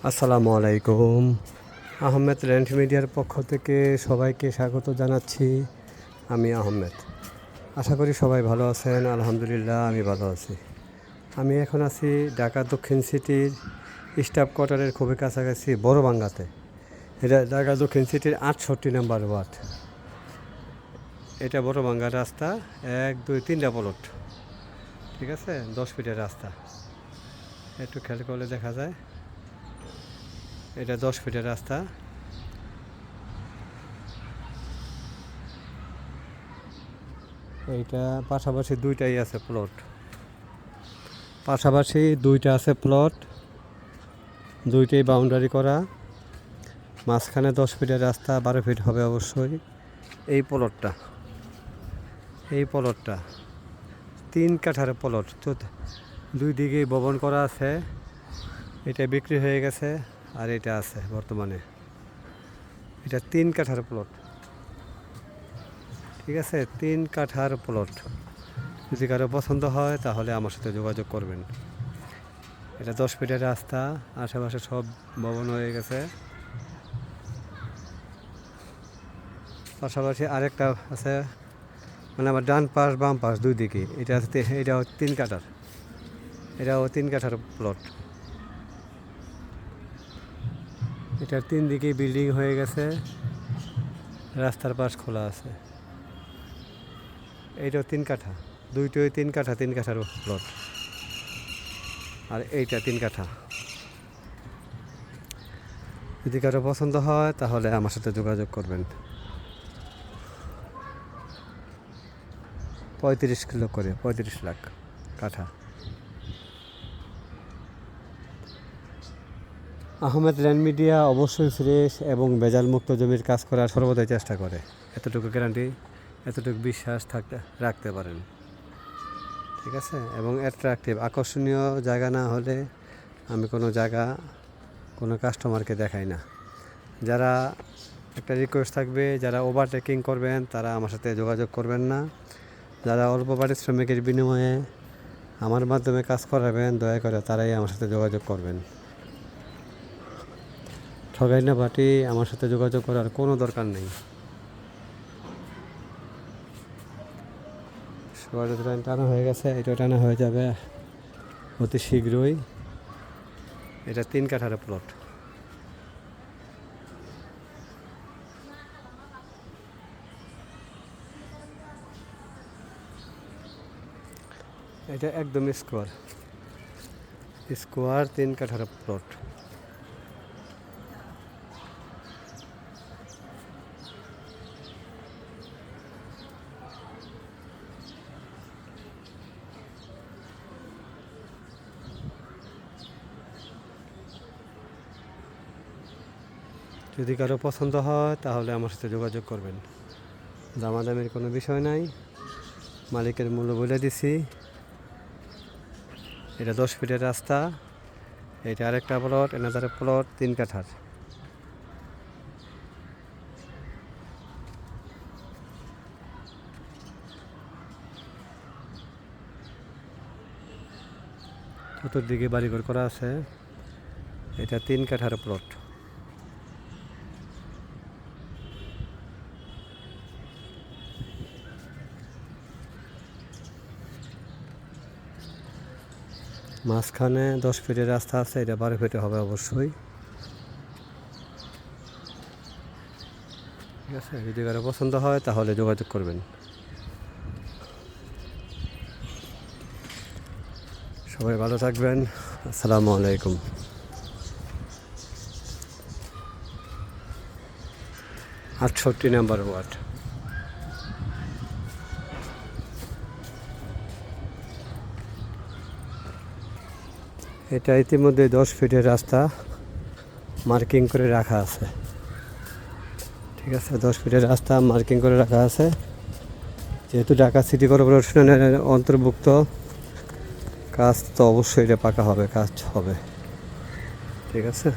আসসালামু আলাইকুম। আহমেদ রেন্ট মিডিয়ার পক্ষ থেকে সবাইকে স্বাগত জানাচ্ছি। আমি আহমেদ। আশা করি সবাই ভালো আছেন। আলহামদুলিল্লাহ আমি ভালো আছি। আমি এখন আছি ঢাকা দক্ষিণ সিটির স্টাফ কোয়ার্টারের খুবই কাছাকাছি বড়বাঙ্গাতে। এটা ঢাকা দক্ষিণ সিটির 68 নম্বর ওয়ার্ড। এটা বড়বাঙ্গা রাস্তা 1 2 3টা প্লট, ঠিক আছে, 10 ফিটের রাস্তা। একটু খেয়াল করলে দেখা যায় এটা 10 ফিটের রাস্তা। এইটা পাশাপাশি দুইটাই আছে প্লট, পাশাপাশি দুইটা আছে প্লট, দুইটাই বাউন্ডারি করা। মাঝখানে 10 ফিটের রাস্তা, 12 ফিট হবে অবশ্যই। এই প্লটটা 3 কাঠার প্লট, তো দুই দিকেই ভবন করা আছে। এটা বিক্রি হয়ে গেছে আর এটা আছে বর্তমানে। এটা 3 কাঠার প্লট, ঠিক আছে, 3 কাঠার প্লট। যদি কারো পছন্দ হয় তাহলে আমার সাথে যোগাযোগ করবেন। এটা 10 ফিটের রাস্তা, আশেপাশে সব ভবন হয়ে গেছে। পাশাপাশি আরেকটা আছে, মানে আমার ডান পাশ বাম পাশ দুই দিকে। এটাও 3 কাঠার, এটাও 3 কাঠার প্লট। এটার 3 দিকে বিল্ডিং হয়ে গেছে, রাস্তার পাশ খোলা আছে। এইটাও 3 কাঠা, দুইটোই 3 কাঠা, 3 কাঠার প্লট। আর এইটা 3 কাঠা। যদি কারো পছন্দ হয় তাহলে আমার সাথে যোগাযোগ করবেন। 35 কিলো করে, 35 লাখ কাঠা। আহমেদ ল্যান্ড মিডিয়া অবশ্যই ফ্রেশ এবং ভেজালমুক্ত জমির কাজ করার সর্বদাই চেষ্টা করে। এতটুকু গ্যারান্টি, এতটুকু বিশ্বাস রাখতে পারেন, ঠিক আছে। এবং অ্যাট্রাকটিভ, আকর্ষণীয় জায়গা না হলে আমি কোনো কাস্টমারকে দেখাই না। যারা, একটা রিকোয়েস্ট থাকবে, যারা ওভারটেকিং করবেন তারা আমার সাথে যোগাযোগ করবেন না। যারা অল্প পারিশ্রমিকের বিনিময়ে আমার মাধ্যমে কাজ করাবেন, দয়া করে তারাই আমার সাথে যোগাযোগ করবেন। ঠগাই না পার্টি, আমার সাথে যোগাযোগ করার কোনো দরকার নেই। সবার টানা হয়ে গেছে, এটা টানা হয়ে যাবে অতি শীঘ্রই। এটা 3 কাঠার প্লট। এটা একদম স্কোয়ার 3 কাঠার প্লট। যদি কারো পছন্দ হয় তাহলে আমার সাথে যোগাযোগ করবেন। দামাদামির কোনো বিষয় নাই, মালিকের মূল্য বলে দিছি। এটা 10 ফিটের রাস্তা, এটা আরেকটা প্লট, এনাদার প্লট 3 কাঠার। চতুর্দিকে বাড়িঘর করা আছে। এটা 3 কাঠার প্লট। মাঝখানে 10 ফিটের রাস্তা আছে, এটা 12 ফিটে হবে অবশ্যই, ঠিক আছে। যদি কারো পছন্দ হয় তাহলে যোগাযোগ করবেন। সবাই ভালো থাকবেন। আসসালামু আলাইকুম। 68 নম্বর ওয়ার্ড। এটা ইতিমধ্যে 10 ফিটের রাস্তা মার্কিং করে রাখা আছে, ঠিক আছে। 10 ফিটের রাস্তা মার্কিং করে রাখা আছে। যেহেতু ঢাকা সিটি কর্পোরেশনের অন্তর্ভুক্ত, কাজ তো অবশ্যই এটা পাকা হবে, কাজ হবে, ঠিক আছে।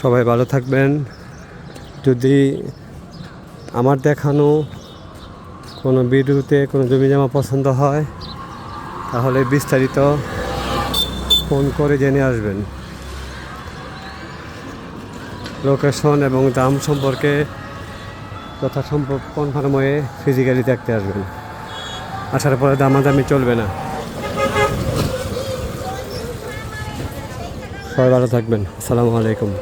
সবাই ভালো থাকবেন। যদি আমার দেখানো কোনো ভিডিওতে কোনো জমিজমা পছন্দ হয় তাহলে বিস্তারিত ফোন করে জেনে আসবেন। লোকেশন এবং দাম সম্পর্কে যথাসম্ভব কনফার্ম হয়ে ফিজিক্যালি দেখতে আসবেন। আসার পরে দামাদামি চলবে না। সবাই ভালো থাকবেন। আসসালামু আলাইকুম।